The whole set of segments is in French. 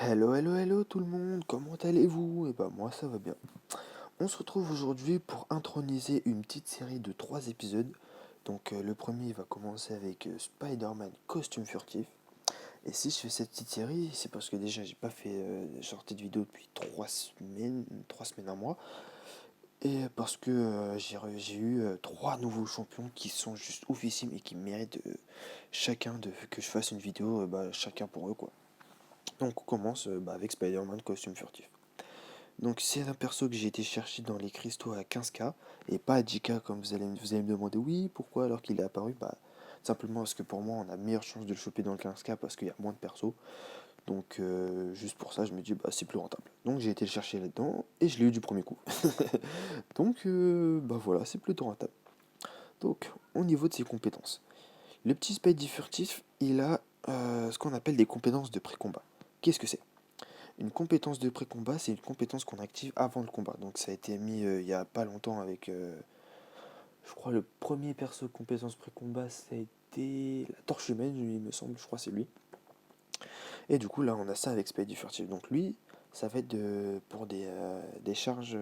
Hello, hello, hello tout le monde, comment allez-vous? Eh ben moi ça va bien. On se retrouve aujourd'hui pour introniser une petite série de 3 épisodes. Donc le premier va commencer avec Spider-Man costume furtif. Et si je fais cette petite série, c'est parce que déjà j'ai pas fait sortie de vidéo depuis 3 semaines, 3 semaines, un mois. Et parce que j'ai eu 3 nouveaux champions qui sont juste oufissimes et qui méritent chacun que je fasse une vidéo, chacun pour eux quoi. Donc on commence avec Spider-Man costume furtif. Donc c'est un perso que j'ai été chercher dans les cristaux à 15K et pas à 10K comme vous allez me demander oui pourquoi alors qu'il est apparu, simplement parce que pour moi on a meilleure chance de le choper dans le 15K parce qu'il y a moins de persos. Donc juste pour ça je me dis c'est plus rentable. Donc j'ai été le chercher là-dedans et je l'ai eu du premier coup. Donc voilà, c'est plutôt rentable. Donc au niveau de ses compétences, le petit Spidey furtif il a ce qu'on appelle des compétences de pré-combat. Qu'est-ce que c'est? Une compétence de pré-combat, c'est une compétence qu'on active avant le combat. Donc ça a été mis il y a pas longtemps avec, je crois, le premier perso compétence pré-combat, ça a été la torche humaine, il me semble, je crois que c'est lui. Et du coup là on a ça avec Spidey Furtive. Donc lui, ça va être pour des charges,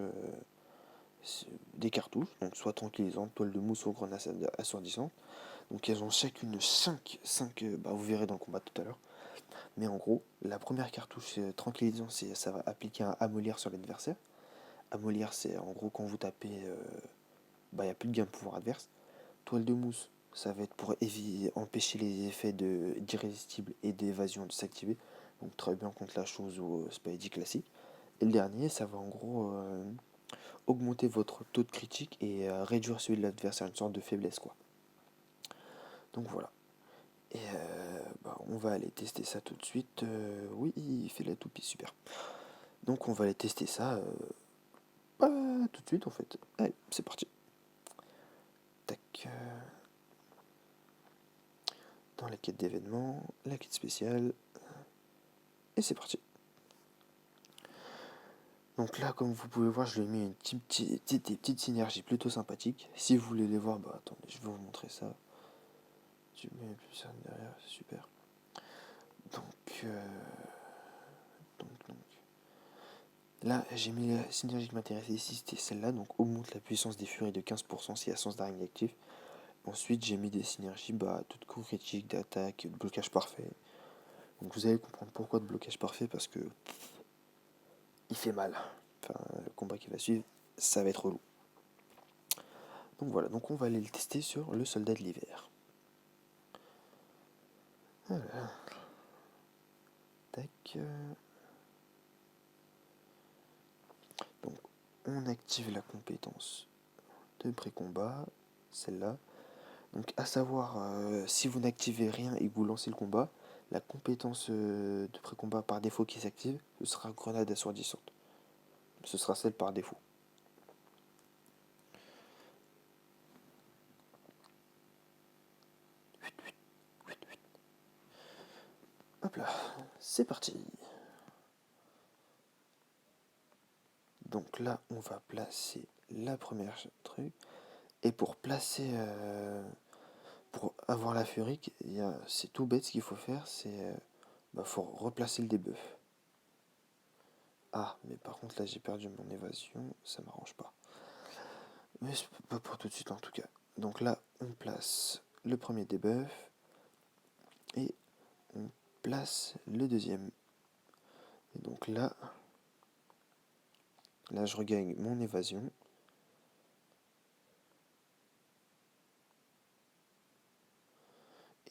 des cartouches, donc soit tranquillisantes, toile de mousse ou grenades assourdissantes. Donc elles ont chacune 5, vous verrez dans le combat tout à l'heure. Mais en gros, la première cartouche tranquillisante, ça va appliquer un amolière sur l'adversaire. Amolière, c'est en gros quand vous tapez, il n'y a plus de gain de pouvoir adverse. Toile de mousse, ça va être pour empêcher les effets d'irrésistible et d'évasion de s'activer. Donc très bien contre la chose au Spidey classique. Et le dernier, ça va en gros augmenter votre taux de critique et réduire celui de l'adversaire, une sorte de faiblesse quoi. Donc voilà. Et on va aller tester ça tout de suite. Oui, il fait la toupie, super. Donc on va aller tester ça tout de suite en fait. Allez, c'est parti. Tac. Dans la quête d'événements, la quête spéciale, et c'est parti. Donc là, comme vous pouvez voir, je lui ai mis des petites synergies plutôt sympathiques. Si vous voulez les voir, attendez, je vais vous montrer ça. Je mets plus ça derrière, c'est super. Donc, donc, là, j'ai mis la synergie qui m'intéressait ici, c'était celle-là. Donc, augmente la puissance des furies de 15% si la sens d'araignée actif. Ensuite, j'ai mis des synergies, toutes coup critique, d'attaque, de blocage parfait. Donc, vous allez comprendre pourquoi de blocage parfait, parce que il fait mal. Enfin, le combat qui va suivre, ça va être relou. Donc voilà, donc on va aller le tester sur le soldat de l'hiver. Voilà. Tac. Donc on active la compétence de pré-combat, celle-là. Donc à savoir, si vous n'activez rien et que vous lancez le combat, la compétence de pré-combat par défaut qui s'active, ce sera grenade assourdissante. Ce sera celle par défaut. Hop là, c'est parti. Donc là, on va placer la première truc. Et pour placer, pour avoir la furique, c'est tout bête ce qu'il faut faire, c'est faut replacer le debuff. Ah, mais par contre là j'ai perdu mon évasion, ça m'arrange pas. Mais c'est pas pour tout de suite en tout cas. Donc là, on place le premier debuff et on place le deuxième. Et donc là je regagne mon évasion.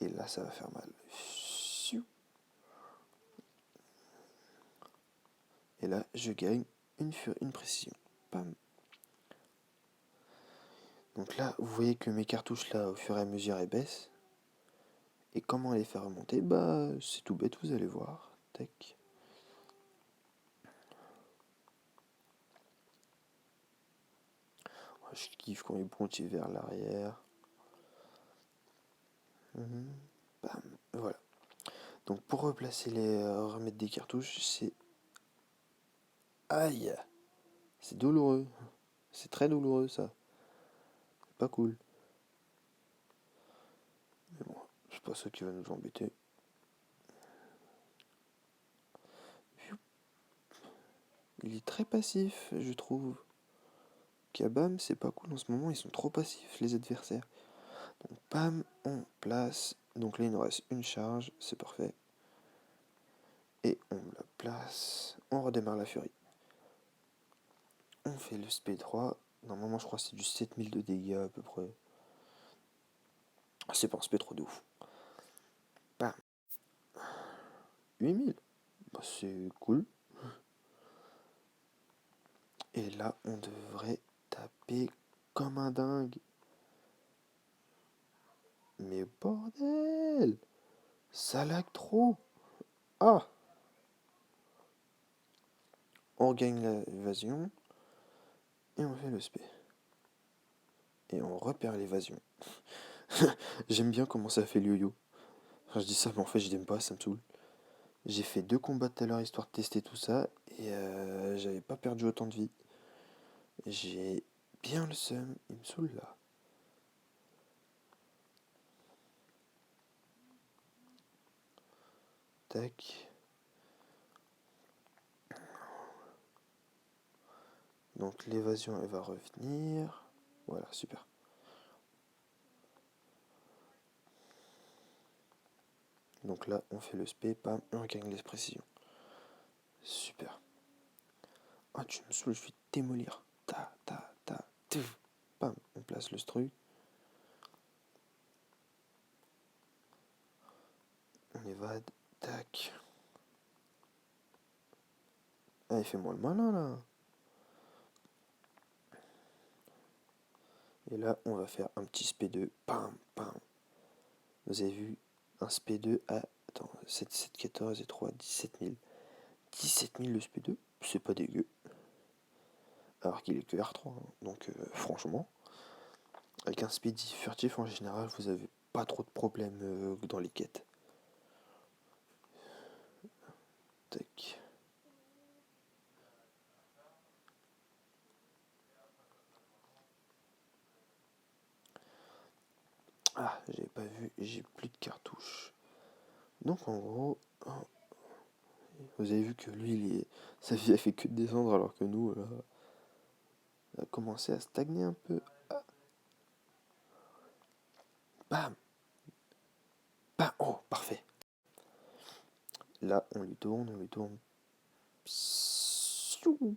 Et là ça va faire mal. Et là je gagne une précision. Pam. Donc là, vous voyez que mes cartouches là au fur et à mesure elles baissent. Et comment les faire remonter? C'est tout bête, vous allez voir. Tac. Je kiffe quand il bondit vers l'arrière. Bam. Voilà. Donc pour replacer remettre des cartouches, c'est... Aïe. C'est douloureux. C'est très douloureux ça. C'est pas cool. Mais bon, c'est pas ça qui va nous embêter. il est très passif, je trouve. Kabam, c'est pas cool en ce moment, ils sont trop passifs, les adversaires. Donc, bam, on place. Donc là, il nous reste une charge, c'est parfait. Et on la place. On redémarre la furie. On fait le SP3. Normalement, je crois que c'est du 7000 de dégâts à peu près. C'est pas un SP3 de ouf. Bam. 8000. Bah, c'est cool. Et là, on devrait taper comme un dingue. Mais bordel! Ça lag trop! Ah! On gagne l'évasion. Et on fait le SP. Et on repère l'évasion. J'aime bien comment ça fait le yo-yo. Enfin, je dis ça, mais en fait, je l'aime pas, ça me saoule. J'ai fait 2 combats tout à l'heure histoire de tester tout ça. Et j'avais pas perdu autant de vie. J'ai bien le seum. Il me saoule là. Tac. Donc l'évasion, elle va revenir. Voilà, super. Donc là, on fait le spé, pam, et on gagne les précisions. Super. Ah, tu me saoules, je vais te démolir. Ta, ta, ta, tuf. Pam, on place le stru. On évade. Tac. Ah, il fait moins le malin là. Et là, on va faire un petit SP2. Pam, pam. Vous avez vu un SP2 à. Attends, 7, 7, 14 et 3, 17 000. 17 000 le SP2, c'est pas dégueu. Alors qu'il est que R3. Hein. Donc, franchement, avec un speedy furtif en général, vous avez pas trop de problèmes dans les quêtes. Tac. Ah, j'avais pas vu, j'ai plus de cartouches. Donc en gros, vous avez vu que lui, sa vie a fait que descendre alors que nous, là, a commencé à stagner un peu. Ah, bam, bam, oh, parfait. Là, on lui tourne, on lui tourne. Psiou.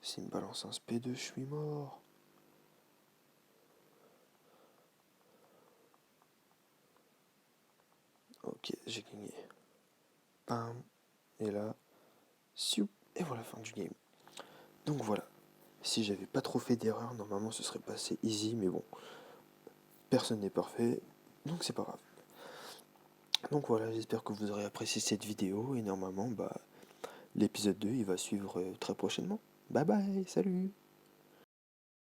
S'il me balance un SP2, je suis mort. Ok, j'ai gagné. Bam. Et là, siou. Et voilà, fin du game. Donc voilà. Si j'avais pas trop fait d'erreur, normalement ce serait passé easy, mais bon. Personne n'est parfait, donc c'est pas grave. Donc voilà, j'espère que vous aurez apprécié cette vidéo et normalement, l'épisode 2 il va suivre très prochainement. Bye bye, salut!